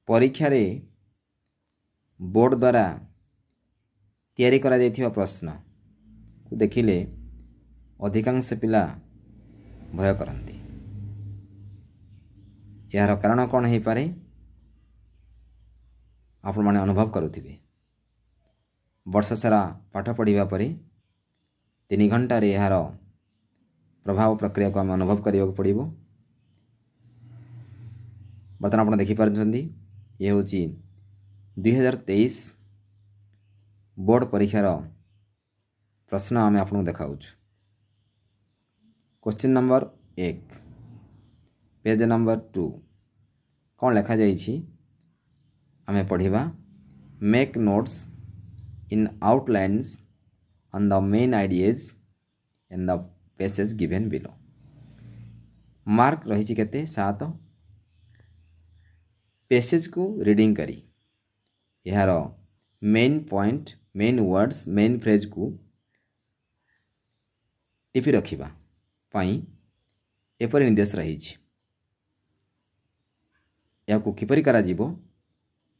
परीक्षा रे बोर्ड द्वारा तैयारी करा जाइथिबा प्रश्न को देखिले अधिकांश पिला भय करती। यार कारण कौन हो पारे आपण माने अनुभव करुथिबे। वर्ष सारा पाठ पढ़िबा परे 3 घंटा रे यार प्रभाव प्रक्रिया को आम अनुभव करने को पड़ो। बर्तमान आप देखिपारे ये हूँ 2023 बोर्ड परीक्षार प्रश्न आम आपको देखा। क्वेश्चन नंबर 1 पेज नंबर 2 कौन लिखा जाइए आम पढ़ा। Make notes in outlines on the main ideas in the passage given below. Mark रही केते 7। पैसेज को रीडिंग करी यार main point main words main phrase को टिपि रखिबा पाई एपरि निर्देश रही। या को किपरि करा जीवो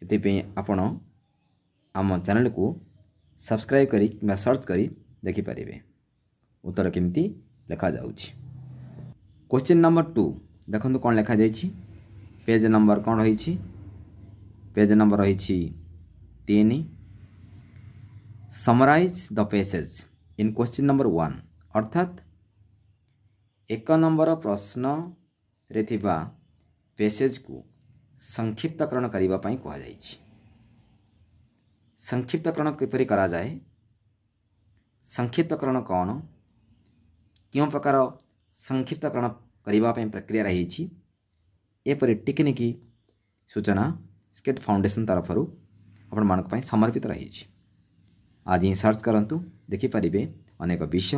एते आपण आम चैनल को सब्सक्राइब करी कि सर्च करी देखि परिबे उत्तर केमती लिखा जाउछि। क्वेश्चन नंबर 2 देखंतु कौन लिखा जाइछि। पेज नंबर कौन रही पेज नंबर रही 3। Summarise the passage in question number 1 अर्थात 1 नंबर प्रश्न रे थिबा पैसेज को संक्षिप्तकरण करिबा पई कहा जाइछि। संक्षिप्तकरण किपरि करा जाए, संक्षिप्तकरण कौन क्यों प्रकार संक्षिप्तकरण करिबा पई प्रक्रिया रही एपरि टेक्निकी सूचना स्केट फाउंडेशन तरफ आपण मानक पई समर्पित रही। आज ही सर्च करंतु देखि परिबे अनेक विषय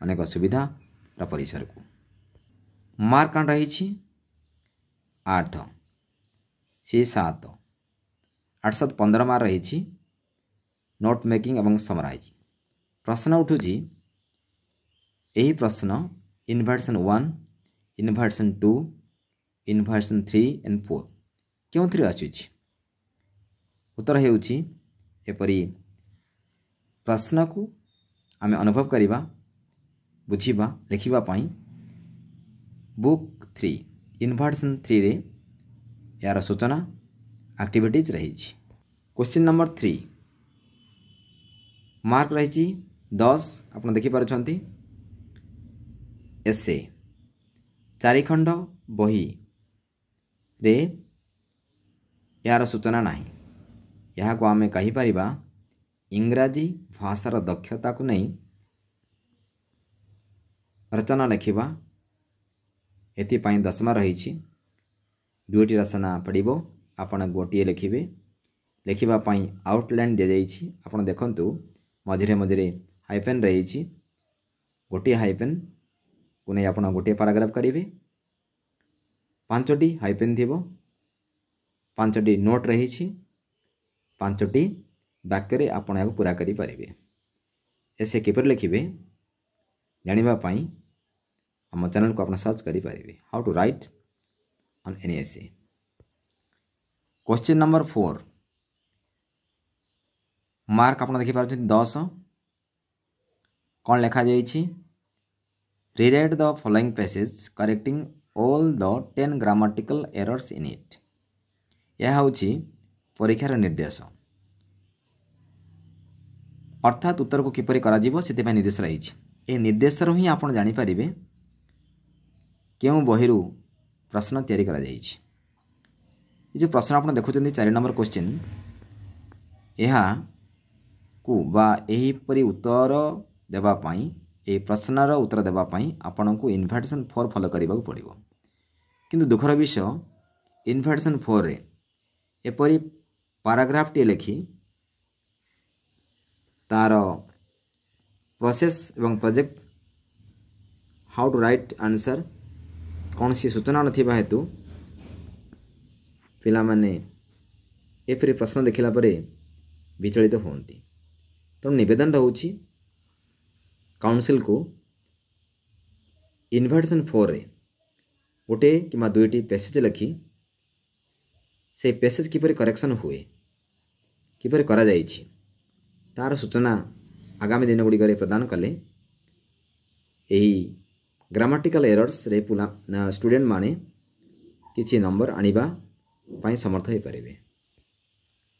अनेक सुविधा र परिसर को। मार्क कौन रही 8 सी 7 8 7 15 मार्क रही नोट मेकिंग एवं समराइज। प्रश्न उठुची यही प्रश्न इनवर्सन 1 इनवर्सन 2 इनवर्सन 3 एंड 4 क्यों थ्री आसुची। उत्तर हेउची एपरी प्रश्न को आमे अनुभव करिबा बुझिबा लिखिबा पाई बुक 3 इनवर्सन 3 रे यार सूचना एक्टिविटीज रही। क्वेश्चन नंबर 3 मार्क रही 10 आप देखिपारे एसे 4 खंड बही रे यार सूचना नहीं। यहाँ को आमे कहि परिबा इंग्राजी भाषार दक्षता को नहीं रचना लिखिबा एथिपाई 10 रही। 2टी रचना पड़ो आपण गोटे लिखिबे लिखिबा पाई आउटलाइन दि जाइछि। आपण देखंतु मझिरे मझिरे हाइफेन रही गोटे हाइफेन को नहीं आपण गोटे पैराग्राफ करेंगे 5टी हाइफेन थी 5टी नोट रही 5टी वाक्य आपण या पूरा करि परिबे। एसे किपर लिखिबे जानिबा पाई हम चैनल को आपण सर्च करि परिबे how to write on any essay. Question number 4 mark आपण देखि पारछन 10 कौन लिखा जाइछि। Rewrite the following passage correcting all the 10 grammatical errors in it. यह होछि परीक्षार निर्देश अर्थात उत्तर को किपरि करा जीवो सेति निर्देश रही। ए निर्देश ही आपण जानि परिबे केउ बहिरु प्रश्न तैयारी करा जाइछि। ये जो प्रश्न आप देखुं 4 नंबर क्वेश्चन यहाँ को बा एहीपरि उत्तर देवाई ए प्रश्नर उत्तर देवाई आपण को इनविटेशन 4 फॉलो करने को पड़ो। किंतु दुखर विषय इनविटेशन 4 रे एपरी पैराग्राफ टे लिखि तार प्रोसेस एवं project how to write answer कौन सी सूचना नथिबा हेतु पिला माने एपरी प्रश्न देखिला परे विचलित होती। तो निवेदन रहउछि काउंसिल को इनविटेशन 4 रे गोटे कि 2टी पैसेज लिखि से पैसेज किपरि करेक्शन हुए किपरि करा जाइछि तार सूचना आगामी दिन गुड़िक प्रदान कले यही ग्रामाटिकल एरर्स रे स्टूडेंट माने किछि नंबर आनिबा पाई समर्थ हो पारे।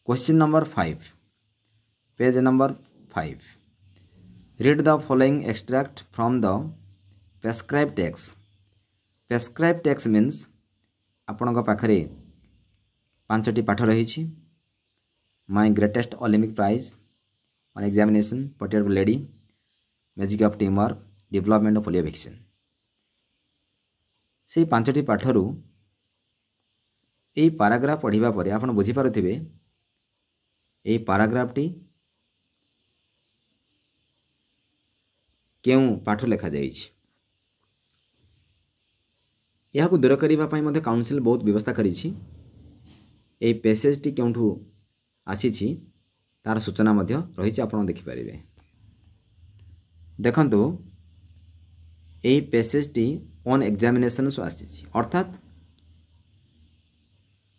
Question number 5 page number 5 read the following extract from the prescribe text. Prescribe text means आपण पाखरे 5टी पाठ रही my greatest Olympic prize on examination particular lady magic of team work development of polio vaccine से 5टी पाठरू यही paragraph पढ़िबा परे आपण बुझी पारुथिबे यही पाराग्राफटी केउ पाठ लेखा जाइछि। यहाकू दूर करिबा पई मध्ये काउंसिल बहुत व्यवस्था करिछि। यही पैसेजटी केउठू आसीछि तार सूचना मध्य रही आप देखिपारे। देखंतु यही पैसेजटी ऑन एग्जामिनेशन आसी अर्थात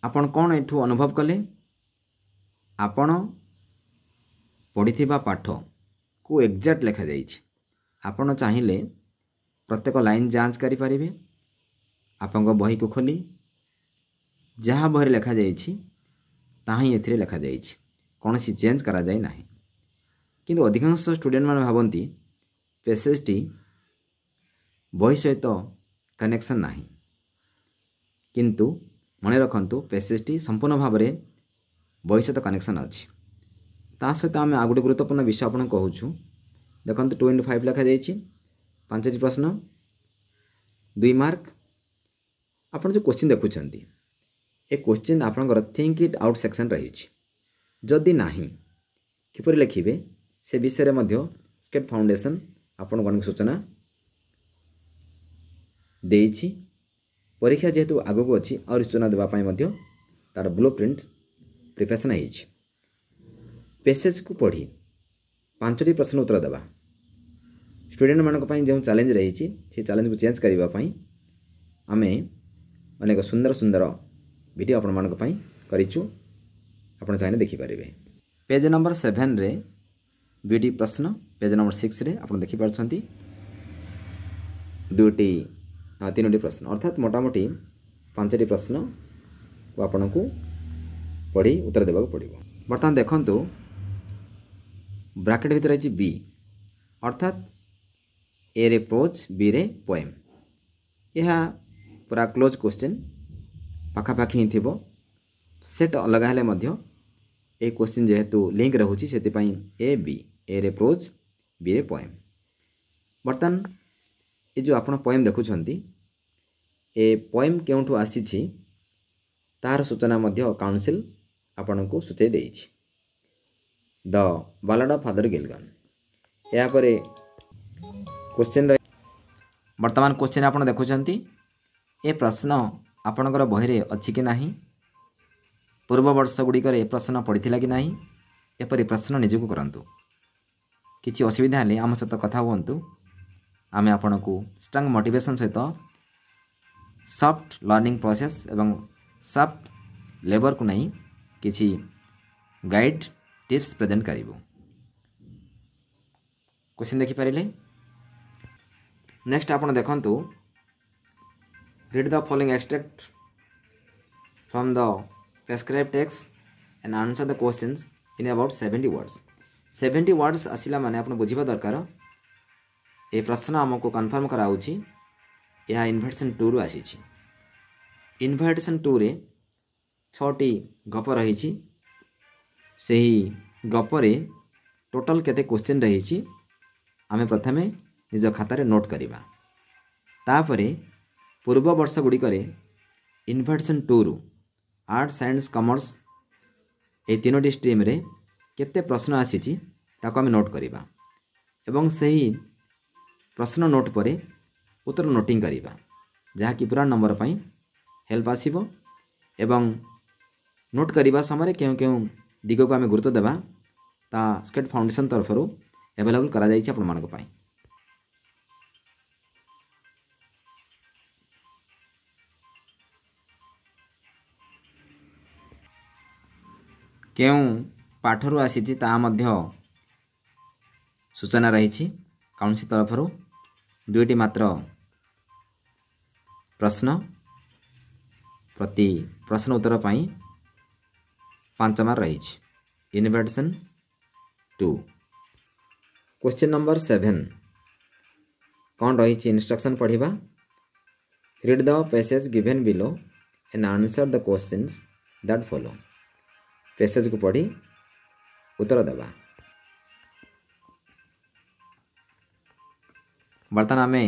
आपण कौन एठू अनुभव कले आपण पढ़िथिबा पाठ को एग्जैक्ट लेखा जाइछि। आपण चाहिए प्रत्येक लाइन जांच करि परिबे आपन बही को खोली जहाँ बही लेखा जाइछि ताही एथिरे लेखा जाइछि कौन सी चेंज करा जाए नाही। किंतु अधिकांश स्टूडेंट माने भाबंती पैसेजटी बही सहित कनेक्शन नाही किंतु मन रखंतु पैसेजटी संपूर्ण भाव में बही सहित कनेक्शन अच्छी। ता सहित आम आ गोटे गुरुत्वपूर्ण विषय आपन कहूँ देखो 2x5 लेखा जाइछि 5टी प्रश्न 2 मार्क। आपन जो क्वेश्चन देखुछंती ए क्वेश्चन आपनकर थिंक इट आउट सेक्शन रही जदि नाही किपरि लिखिबे से विषय में स्केट फाउंडेशन आपण को सूचना देइछि। परीक्षा जेहेतु आगक अच्छी और सूचना देवाई तार ब्लू प्रिंट प्रिपेरेसन होइछि। पैसेज को पढ़ी 5टी प्रश्न उत्तर देवा स्टूडेंट मानक पई जो चैलेंज रही से चैलेंज को चेंज करबा पई आमे अनेक सुंदर सुंदर वीडियो आपण मानक पई करिछु आपण चाहिए देखिपारे। पेज नंबर 7 रे बीडी प्रश्न पेज नंबर 6 रे आपण देखि पारछंती 3टी प्रश्न अर्थात मोटामोटी 5टी प्रश्न को आपण को पढ़ी उत्तर देबा पड़िबो। बर्तमान देखंतु ब्रैकेट भीतर अछि बी अर्थात ए रे प्रोज बी रे पोएम यह पूरा क्लोज क्वेश्चन पाखापाखि ही थिबो सेट अलग हेले मध्य ए क्वेश्चन जेहेतु लिंक रहुछि सेति पई ए रे प्रोज बी रे पोएम। बर्तमान ये जो आपण पोएम देखुछंती ए पोएम केउठु आसीछि तार सूचना मध्य काउंसिल आपण को सूचय देइछि द बालाड ऑफ फादर गिलगन। या परे क्वेश्चन वर्तमान क्वेश्चन आपण देखुछंती ए प्रश्न आपणकर बहिरे अछि कि नाही पूर्व वर्ष गुड़िकर ए प्रश्न पढ़ी कि नाही एपरी प्रश्न निजक करंतु। किछि असुविधा हेले आम सहित कथा हुंतु आमे आपण को स्ट्रांग मोटिवेशन सहित सॉफ्ट लर्निंग प्रोसेस एवं सॉफ्ट लेबर को नहीं किछि गाइड टिप्स प्रेजेंट करिवो। क्वेश्चन देखि पारिले नेक्स्ट आपण देखंतु read the following extract from the prescribe text and answer the questions in about 70 words. 70 words आसिला माने आपण बुझिबा दरकार ए प्रश्न हमको कन्फर्म कराउछि यह इन्विटेशन 2 रु आसीछि। इन्विटेशन 2 रे 6टी गप रही सही गपरे टोटल केते क्वेश्चन रही आमे प्रथमे निज खातार नोट करिबा तापरे पूर्व वर्ष गुड़िकर इन्विटेशन 2 रु आर्ट साइंस कॉमर्स ए 3टी स्ट्रीम रे केते प्रश्न आसीछि ताको आमे नोट करिबा एवं सही प्रश्न नोट परे उत्तर नोटिंग करिबा जहा कि पूरा नंबर पई हेल्प आसीबो एवं नोट करिबा समय केउ केउ दिग को आमे गुरुत्व देबा ता स्केट फाउंडेशन तरफ रु अवेलेबल करा जाइछि आपण मानक पई। केउं पाठरू आसीछि ता मध्य सूचना रही कौन सी तरफ दुईटी मात्र प्रश्न प्रति प्रश्न उत्तर पाई 5 मार्क रही इन्विटेशन 2। क्वेश्चन नंबर 7 कौन रही इंस्ट्रक्शन पढ़िबा read the passage given below and answer the questions that follow. Passage को पढ़ी उत्तर देवा। बर्तमान आमे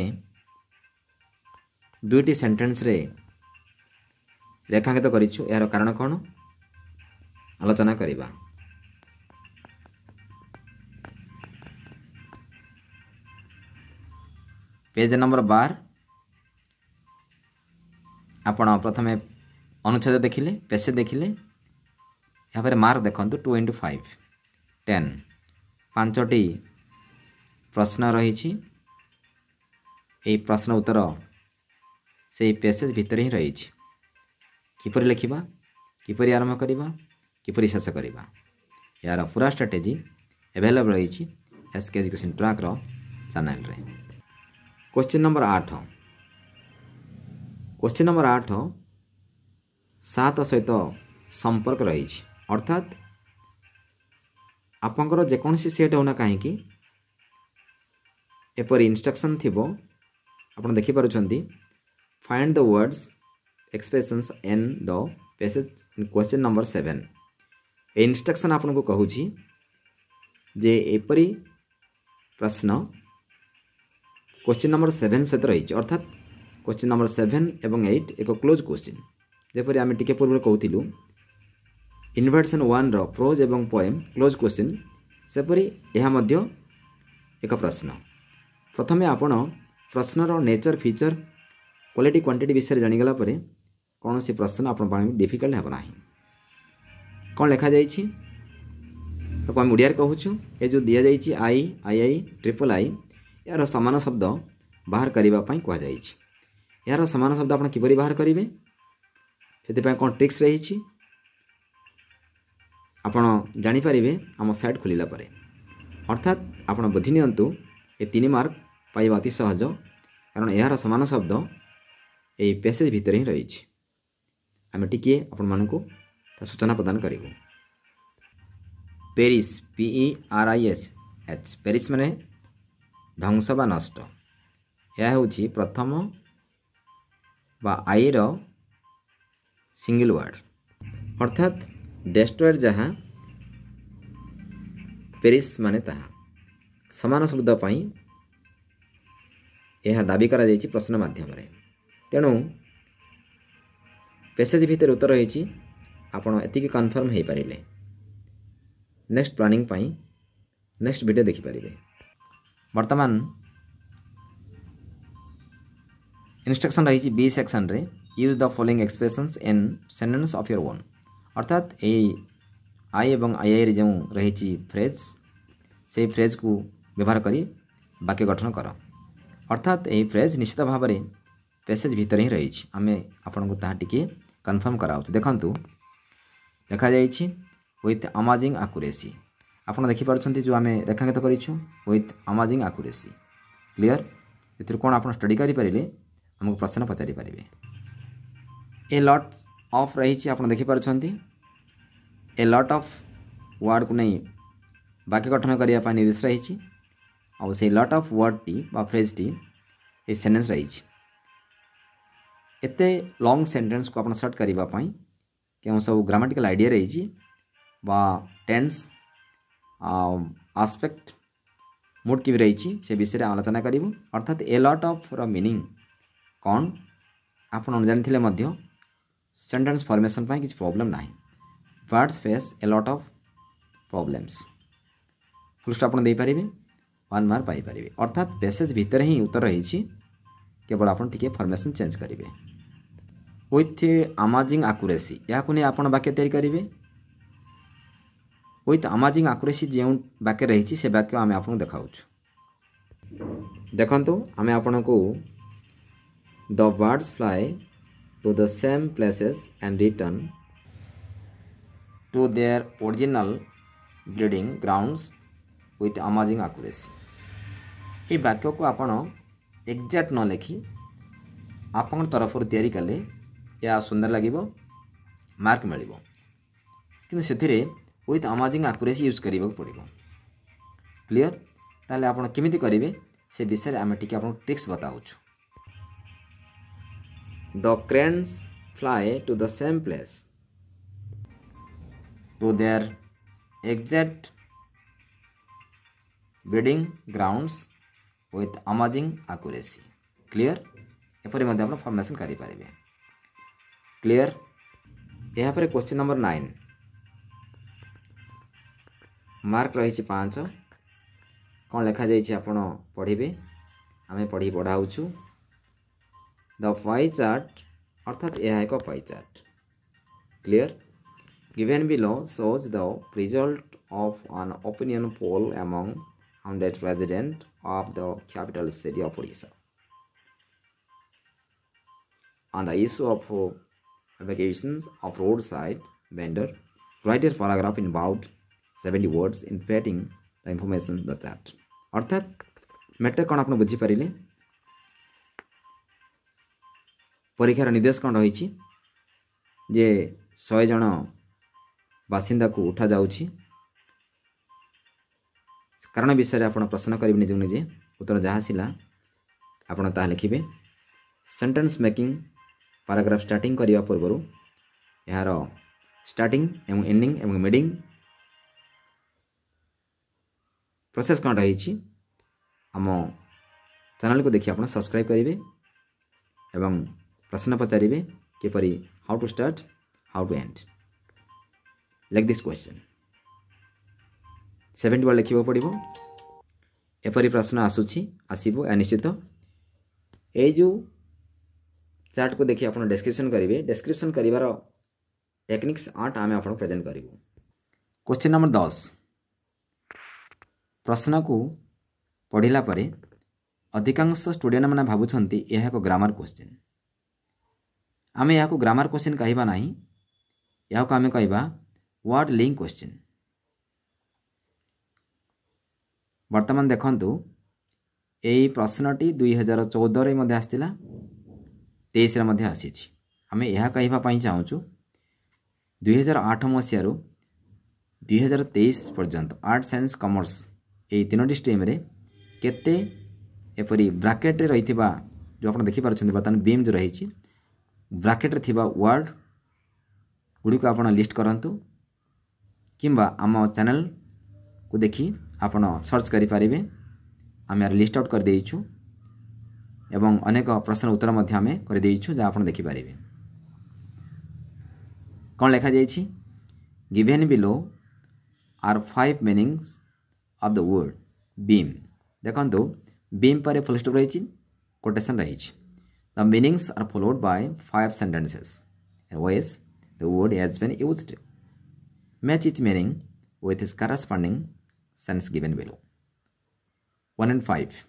दुईटी सेंटेंस रे रेखांकित करिछु यार कारण कौन आलोचना करिबा। पेज नंबर 12 आपण प्रथमे अनुच्छेद देखिले पैसेज देखिले यहाँ पर मार्क देखु 2 into 5 10 5टी प्रश्न रही प्रश्न उत्तर से पैसेज भितर ही रही किपरि लिखिबा किपरि आरंभ करिबा किपरि शेष करिबा यार पूरा स्ट्रेटेजी अवेलेबल रही एसके एजुकेशन ट्रैक रो चैनल रे। क्वेश्चन नंबर 8 क्वेश्चन नंबर 8 7 सहित संपर्क रही अर्थात आपंकर जेकोसी सेट होना कहीं एपरी इंस्ट्रक्शन थिबो आपण देखि पारुछंती find the words expressions in the passage in question number 7। ए इंस्ट्रक्शन आपन को कहूची जे एपरी प्रश्न क्वेश्चन नंबर 7 सहित रही अर्थात क्वेश्चन नंबर 7 एवं 8 एक क्लोज क्वेश्चन जेपरी आम टिके पूर्व कहूँ इन्वर्सन 1 रो प्रोज एवं पोएम क्लोज क्वेश्चन सेपरी यह मध्य एक प्रश्न। प्रथमे आपण प्रश्नर नेचर फीचर क्वालिटी क्वांटिटी विषय जानीगला परे कौन सी प्रश्न आपण डिफिकल्ट हेबना कौन लिखा जाइछि तो आम ओडिया कहूँ ये जो दि जाइछि आई आई आई ट्रिपल आई यार समान शब्द बाहर करने कहुई यार समान शब्द आप किपरि बाहर करेंगे से कौन ट्रिक्स रही आपण जानीपारे आम साइट खोलिला परे अर्थात आपण बुझी नियंतु ये 3 मार्क पाइबा अति सहज कारण यार समान शब्द ये पैसेज भितर ही रही आम टिके आपण मानकु सूचना प्रदान करूँ। पेरिस PERIS पेरिस माने ध्वंस बा नष्ट यह हूँ प्रथम बा आई रो सिंगल वर्ड अर्थात डेस्ट्रॉयड जहाँ पेरिस माने ताहा समान शब्द पाई यह दाबी करा जाइछि प्रश्न माध्यम रे तेणु पैसेज भितर उत्तर रही आपण एतिकी कन्फर्म हो पारे नेक्स्ट प्लानिंग पाई नेक्स्ट वीडियो देखि पारे। वर्तमान इंस्ट्रक्शन रही बी सेक्शन रे use the following expressions in sentence of your own अर्थात आई एवं आई रे जो रही फ्रेज से फ्रेज को व्यवहार करी वाक्य गठन कर अर्थात यही फ्रेज निश्चित भाव में पैसेज भितर ही रही आम आपण को ताहा टिके कन्फर्म कराऊँ देखंतु लिखा जाइछि विथ अमेजिंग एक्यूरेसी आपण देखि पारछंती जो आम रेखांकित करिछु विथ अमेजिंग एक्यूरेसी क्लियर एथि कोन आपण स्टडी करि परिले हमको प्रश्न पचारि पारिबे। ए लॉट ऑफ रही आप देखि पारछंती ए लॉट ऑफ वर्ड को नहीं वाक्य गठन करने निर्देश रही और से लॉट ऑफ वर्ड टी बा फ्रेज टी ए सेंटेंस रही एते लॉन्ग सेंटेंस को आप सर्ट करने क्यों सब ग्रामेटिकल आइडिया रही बा टेंस आस्पेक्ट मूड की भी रही से विषय आलोचना करूँ अर्थात ए लॉट ऑफ र मीनिंग कौन आप जानी सेंटेंस फॉर्मेशन पाई किसी प्रॉब्लम ना words face a lot of problems full stop आप पारे 1 मार्क पाइपर अर्थात पैसेज भितर ही उत्तर रही केवल आप फॉर्मेशन चेंज करेंगे विथ अमेजिंग एक्यूरेसी या नहीं आप वाक्य तैयारी करेंगे विथ अमेजिंग एक्यूरेसी जो वाक्य रही से वाक्य आम आपको देखाऊँ देखु आम आपन को the birds fly to the same places and return to their original breeding grounds with amazing accuracy। ये वाक्य को आपण एक्जाक्ट न लिखि आपण तरफ तैयारी कले या सुंदर लगे मार्क मिल कि से विथ अमेजिंग एक्यूरेसी यूज करने पड़ो। क्लियर ताले आपण केमिति करेंगे से विषय आम टी ट्रिक्स बताऊँ। The cranes fly to the same place to their exact breeding grounds with amazing accuracy। Clear एपरी मध्य आपण फॉर्मेशन करि पारिबे। क्लियर यहाँ पर क्वेश्चन नंबर 9 मार्क रही 5 कौन लिखा जाइए आपण पढ़िबे आमे पढ़ी पढ़ाउछु। द पाई चार्ट अर्थात यह एक pie chart. Clear given below shows the result of an opinion poll among 100 residents of the capital city of Odisha on the issue of vacations of roadside vendor। Write a paragraph in about 70 words interpreting the information in the chart। अर्थात matter कौन आप बुझी पारे परीक्षार निर्देश कौन रही जे 100 जन बासिंदा को उठा जाउछि कारण विषय आप प्रश्न करेंगे निज निजे उत्तर जहाँ आसला आपड़ ता लिखे। सेंटेंस मेकिंग पैराग्राफ स्टार्टिंग करने पूर्व यार स्टार्टिंग एवं एंडिंग एवं मिडिंग प्रोसेस कौन रही आम चैनल को देखिए आप सब्सक्राइब करेंगे एवं प्रश्न पचारे किपरि how to start how to end like this question 70 बार लिखा पड़ो। एपरी प्रश्न आसो या निश्चित ये जो चार्ट को देखिए आप डिस्क्रिप्शन करेंगे। डिस्क्रिप्शन कर टेक्निक्स 8 आम आप प्रेजेंट करूँ। क्वेश्चन नंबर 10 प्रश्न को पढ़ला परे अधिकांश स्टूडेंट मैंने भावुंट यह एक ग्रामर क्वेश्चन। आम या ग्रामर क्वेश्चन कहवा ना या आम कहवा वर्ड लिंक क्वेश्चन। वर्तमान देखंतु यही प्रश्नटी 2014 में आसला 23 रे आसी। आम यह कहवाई चाहूँ 2008 मसीह 2023 पर्यंत आर्ट साइंस कॉमर्स यही 3टी स्ट्रीम रे केते एपरी ब्राकेट रे रही जो आप देखिपार बर्तमान बीम जो रही ब्राकेट रे थिबा वर्ड गुड़ी को आप लिस्ट करंतु किंबा आम चैनल को देखी आपण सर्च करें। आम यार लिस्ट आउट कर देइछु एवं अनेक प्रश्न उत्तर मध्य आम कर देइछु जहाँ आप देखिपारे। कौन लिखा जाइछि given below are 5 meanings of the word beam. देखंतु बीम पर फुल स्टॉप रही कोटेशन रही। The meanings are followed by 5 sentences ways the word has been used। Match its meaning with its corresponding sense given below। 1 and 5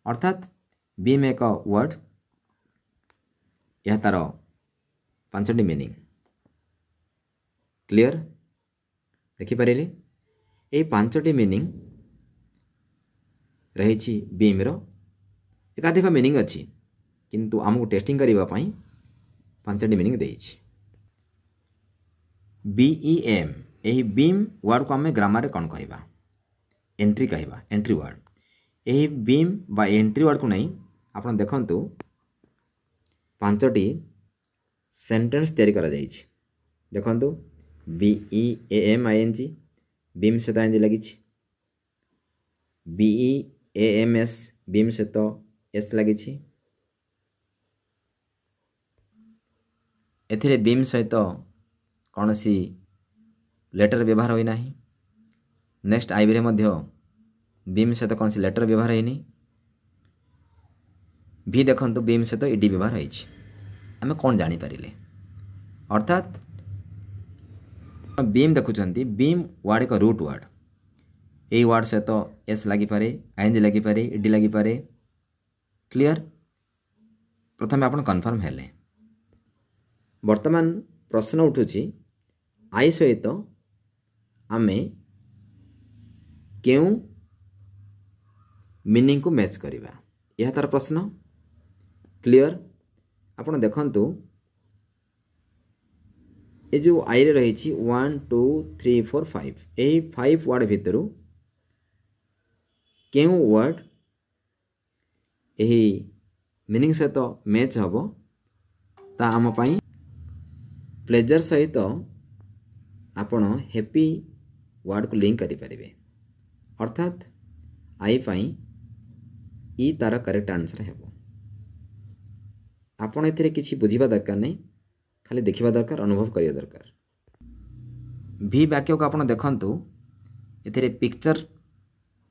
अर्थात beam एक word यह तार 5टी meaning. Clear देखिपारे ये 5टी meaning रही beam रो एकाधिक meaning अच्छी किंतु आमको टेस्टिंग करने 5टी मीनिंग देइछि। BEM यही बीम वर्ड को आम ग्रामर कौन कहवा एंट्री कहवा एंट्री वर्ड। यही बीम बा एंट्री वर्ड को नहीं आप देखंतु 5टी सेंटेंस तैयारी करा जाइछि। देखंतु BEAM ING बीम सहित ING लगी। BEAMS बीम सहित S लगी। एथिरे बीम सहित कौन सी लेटर व्यवहार होना। नेक्स्ट आईबी मध्य बीम सहित कौन सी लेटर व्यवहार होनी। भी देखो बीम सहित इडी व्यवहार होमें कौन जानीपारे अर्थात बीम देखुंत बीम वर्ड एक रूट वर्ड यही वर्ड सहित एस लगिपारे आईएनजी लगिपारे इडी लगिपारे। क्लियर प्रथम आप कन्फर्म हेले। वर्तमान प्रश्न उठुची आई सहित आमे केउ मीनिंग को मैच करिबा यह तार प्रश्न क्लियर। आपण देखंतु ए जो आई रे रही 1 2 3 4 5 यही 5 वर्ड भितर केउ वर्ड यही मीनिंग सहित मैच हम ता आम पाई प्लेजर सहित आपण हैप्पी वर्ड को लिंक करि परिबे अर्थात आई पाई ई तार करेक्ट आंसर है। आपण एथिरे किछि बुझिबा दरकार नहीं खाली देखिबा दरकार अनुभव करिया दरकार। भी वाक्य को आपण देखंतु एथिरे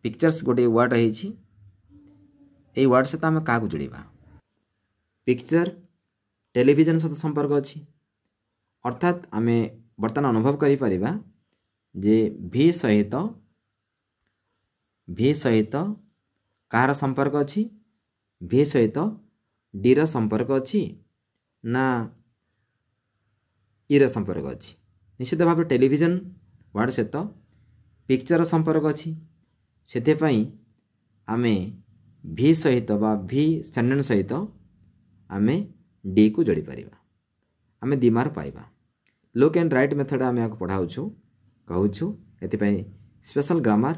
पिक्चर्स गोटे वर्ड रही ए वर्ड सहित आम क्या जोड़ा पिक्चर टेलीविजन सहित संपर्क अच्छी अर्थात आम बर्तमान अनुभव करिपरिबा जे भी सहित कार संपर्क अच्छी भी सहित डी र संपर्क अच्छी ना ई र संपर्क अच्छी निश्चित भाव टेलीविजन वर्ड सहित पिक्चर संपर्क अच्छी से आमे भी सहित बा भी सेंटेंस सहित आमे डी को जोड़ी परिबा आमे दी मार्क पाइबा। लुक एंड राइट मेथड आमे आपको पढ़ाउछु कहूछु एथिपई स्पेशल ग्रामर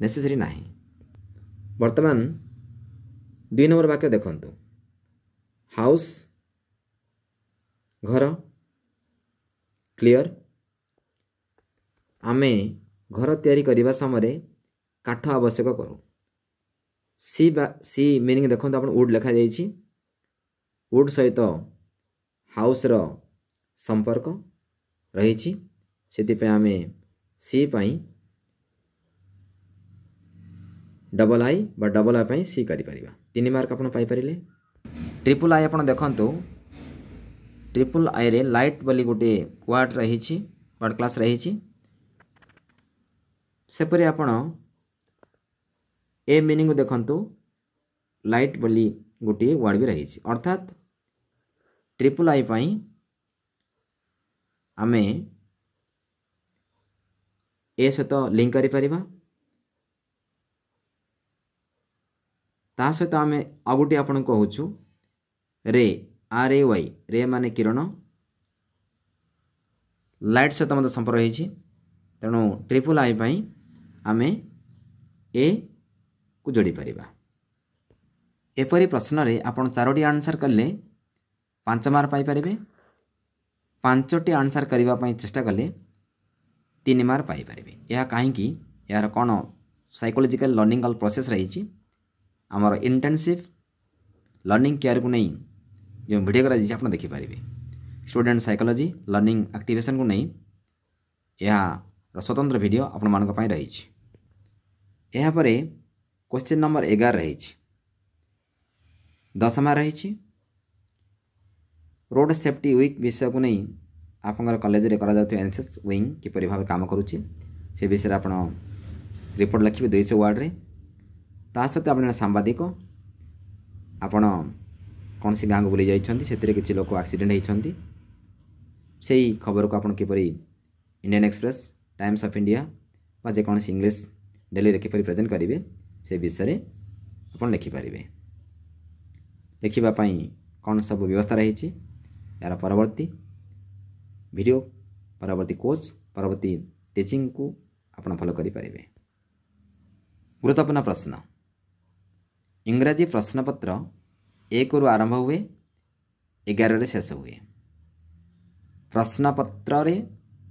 नेसेसरी नाही। वर्तमान 2 नंबर वाक्य देखंतु हाउस घर क्लियर आमे घर तैयारी करबा समय काठ आवश्यक करू सी मीनिंग देखो आप वुड लिखा जाइए वुड सहित हाउस रो संपर्क रही से आम सी पाई डबल आई बा डबल आई पाई सी करि परिबा 3 मार्क आपण पाई परिले। ट्रिपल आई आपण देखंतु ट्रिपल आई रे लाइट बोली गोटे वर्ड रही वर्ड क्लास रही सेपरी आपण ए मीनिंग देखंतु लाइट बोली गोटे वर्ड भी रही अर्थात ट्रिपल आई पाई आमे ए सहित लिंक करि परिबा ता सहित आमे आ गोटे आपण कहूछु रे आर ए वाई रे माने किरण लाइट सहित मत संपर्क रही तेणु ट्रिपल आई पाई आमे ए को जोड़ी परिबा। एपरी प्रश्न रे आपण 4टी आंसर कले 5 मार्क पाई परिबे 5टी आंसर करबा पई चेष्टा कले 3 मार्क पाई परिबे। यह काहे कि यार कोन साइकोलॉजिकल लर्निंग प्रोसेस रही आमर इंटेंसिव लर्निंग केयर को नहीं जो वीडियो करा आप देखि पारिबे स्टूडेंट साइकोलॉजी लर्निंग एक्टिवेशन को नहीं यह स्वतंत्र वीडियो आपण मानक पई रही यहाँ पर क्वेश्चन नंबर 11 रही 10 मार्क रही रोड सेफ्टी वीक विषय को नहीं आपंकर कॉलेज रे करा जाउथि एनएसएस विंग किपरि भाव काम करूछि से विषय आपण रिपोर्ट लिखिबे 200 वर्ड रे ता सते आपण सांबादिक आपण कौन सी गाँव को बुली जाइछन्ति सेतिरे किछि लोक एक्सीडेंट होइछन्ति सेही खबर को आपण किपरि Indian Express Times of India बा जे कौन सी इंग्लिश डेली रे किपरि प्रेजेंट करिवे से विषय रे आपण लिखि पारिबे। लिखिबा पई कौन सब व्यवस्था रही यार परवर्ती वीडियो परवर्ती कोर्स परवर्ती टीचिंग को आपण फॉलो करि पारिबे। गुरुत्वपूर्ण प्रश्न इंग्रजी प्रश्नपत्र 1 रु आरंभ हुए 11 रे शेष हुए। प्रश्नपत्र रे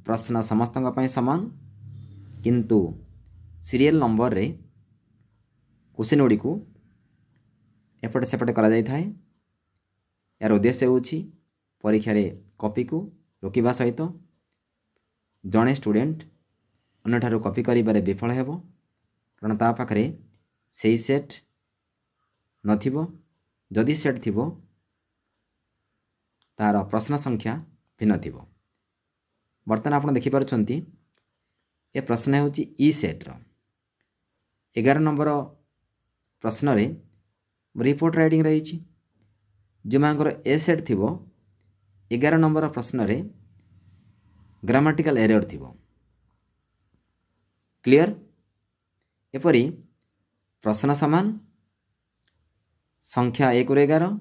प्रश्न समस्त समान किंतु सीरियल नंबर रे क्वेश्चन गुड़ी को एपटे सेपटे करा जाय थाए। यार उद्देश्य होछि परीक्षा रे कॉपी को रोकिबा सहित जड़े स्टूडेंट अन्य ठारू कॉपी करिबारे विफल हेबो कारण ता पाखरे सेही सेट नथिबो जदि सेट थिबो तार प्रश्न संख्या भिन्न थिबो। बर्तमान आपण देखि पारुछंती ए प्रश्न होछि ई सेट रो 11 नंबर प्रश्न रे रिपोर्ट राइटिंग रही जो मांकर ए सेट थिबो 11 नंबर प्रश्न रे ग्रामाटिकल एरर थिबो। क्लियर। एपरी प्रश्न समान संख्या 1 रु 11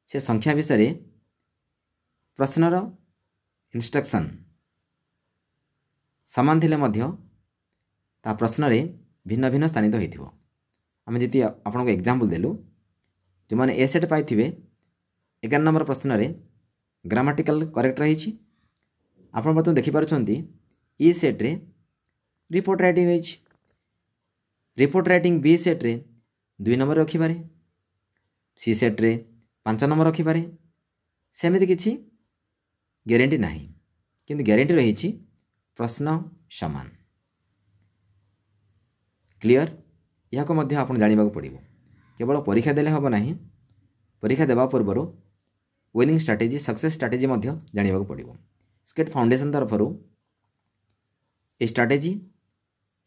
से संख्या विषय प्रश्नर इंस्ट्रक्शन समान थिले मध्य ता प्रश्न रे भिन्न भिन्न स्थानित होइथिबो। आम जी आपन को एग्जांपल देलु जो माने ए सेट पाइथिबे 11 नंबर प्रश्न रे ग्रामाटिकल करेक्ट रही। आपन बर्तमान देखि पारुछंती ई सेट रे रिपोर्ट राइटिंग रही। रिपोर्ट राइटिंग बी सेट रे 2 नंबर रखिबारे, सी सेट रे 5 नंबर रखिबारे सेमिति किछि ग्यारंटी नाही, किंतु ग्यारंटी रही प्रश्न समान। क्लियर। यह को मध्य आपण जानिबा को पड़िबो। केवल परीक्षा देले हबो नाही, परीक्षा देबा पूर्व विनिंग स्ट्रैटेजी सक्सेस स्ट्रैटेजी मध्य जानिबा को पड़िबो। स्केट फाउंडेशन तरफरु ए स्ट्रैटेजी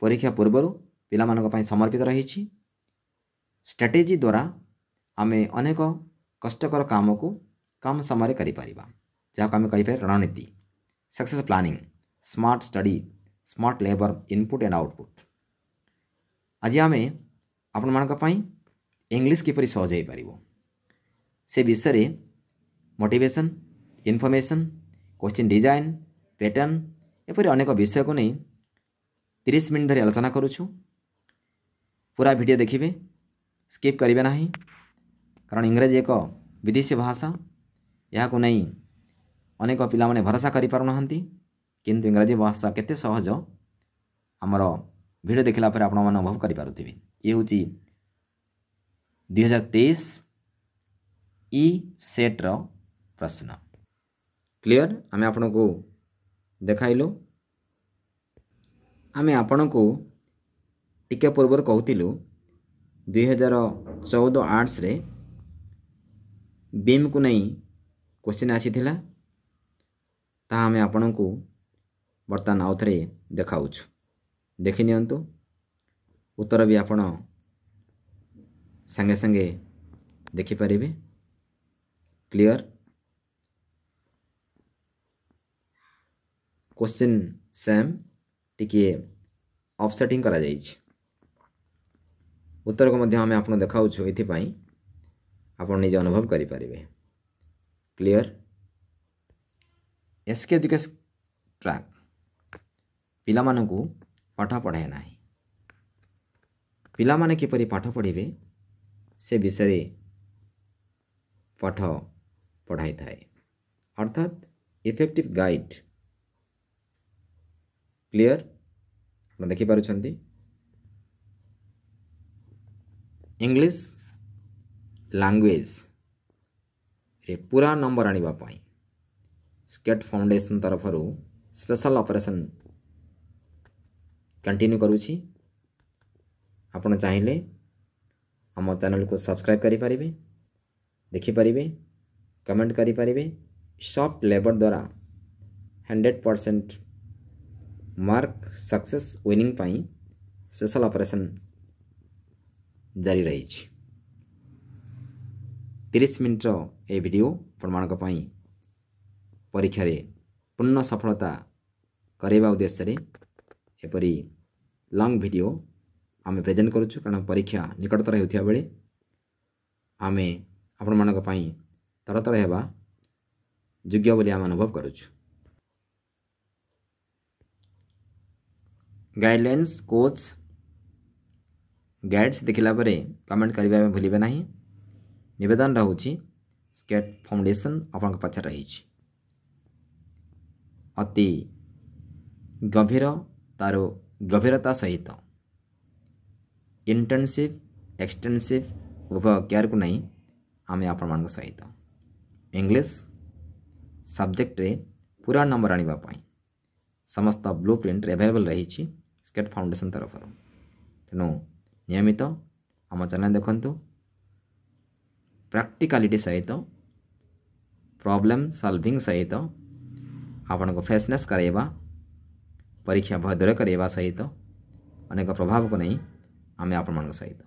परीक्षा पूर्व पिला मानक पई समर्पित रही। स्ट्रैटेजी द्वारा आमे अनेक कष्टकर काम को कम समय करि परिबा, जहाँ आम कही रणनीति, success planning, smart study, smart labour, input and output. आज आम आपण मानक पई इंग्लिश किपरि सहज हो पारिबो से विषय motivation, information, question design, pattern एपरि अनेक विषय को नहीं 30 मिनट धरी आलोचना करूछु। पूरा वीडियो देखिए, स्किप करिवे नाही, कारण इंग्रजी एक विदेशी भाषा। यह को नहीं अनेक पिला माने भरोसा करि पारु नहंती, किंतु इंग्रजी भाषा केते सहज आमर वीडियो देखला पर आपण मन अनुभव करि पारुथिबे। ये होची 2023 ई सेट रो प्रश्न। क्लियर। आमे आपण को देखाइलो। आमे आपण को टिके पूर्व कहूतिलु 2014 आर्ट्स रे बीम को नहीं क्वेश्चन आसीथिला, ता आमे आपण को बर्तमान आउ थरे देखाउछु। देखि नियंतु, उत्तर भी आपण संगे संगे देखि परिबे। क्लियर। क्वेश्चन सेम टिके ऑफसेटिंग करा जाइछ। उत्तर को मध्य आमे आपण देखाउछु, एथि पई आपण निजे अनुभव करि परिबे। क्लियर। एसके एजुकेशन ट्रैक पिला मानकु पाठ पढ़ाए ना, पिला माने किपरि पाठ पढ़िबे से विषय पाठ पढ़ाई थाए, अर्थात इफेक्टिव गाइड। क्लियर। आप देखि पारुछंती इंग्लिश लैंग्वेज रे पूरा नंबर आनिबा पई स्केट फाउंडेशन तरफरु स्पेशल ऑपरेशन कंटिन्यू करूछि। आपण चाहिले हम चैनल को सब्सक्राइब करि परिबे, देखि परिबे, कमेंट करि परिबे। सॉफ्ट लेबर द्वारा 100% मार्क सक्सेस विनिंग पाई स्पेशल ऑपरेशन जारी रही। 30 मिनट ए वीडियो प्रमाणक पाई परीक्षा रे पूर्ण सफलता करैबा उद्देश्य रे एपरी लॉन्ग वीडियो आमे प्रेजेंट करूछु, कारण परीक्षा निकटतर हेउथिया बेले आमे आपण मानक पाई तरतर हेबा योग्य बोली आम अनुभव करूछु। गाइडलाइंस कोच गाइड्स देखिला परे कमेंट करिबा में भूलिबे नाही। निवेदन रहउछि स्केट फाउंडेशन आपन पछा रहिछि। अति गभीर तारो गभीरता सहित इंटेंसिव एक्सटेंसिव उभय केयर को नहीं आमे आपण मान सहित इंग्लिश सब्जेक्ट रे पूरा नंबर आनिबा पई समस्त ब्लूप्रिंट अवेलेबल रही स्केट फाउंडेशन तरफ। तेणु नियमित आम चैनल देखंतु, प्रैक्टिकलिटी सहित प्रॉब्लम सॉल्विंग सहित आपण को फ्रेशनेस कराइबा, परीक्षा भय दूर कराइबा सहित अनेक प्रभाव को नहीं आमे आपण मान सहित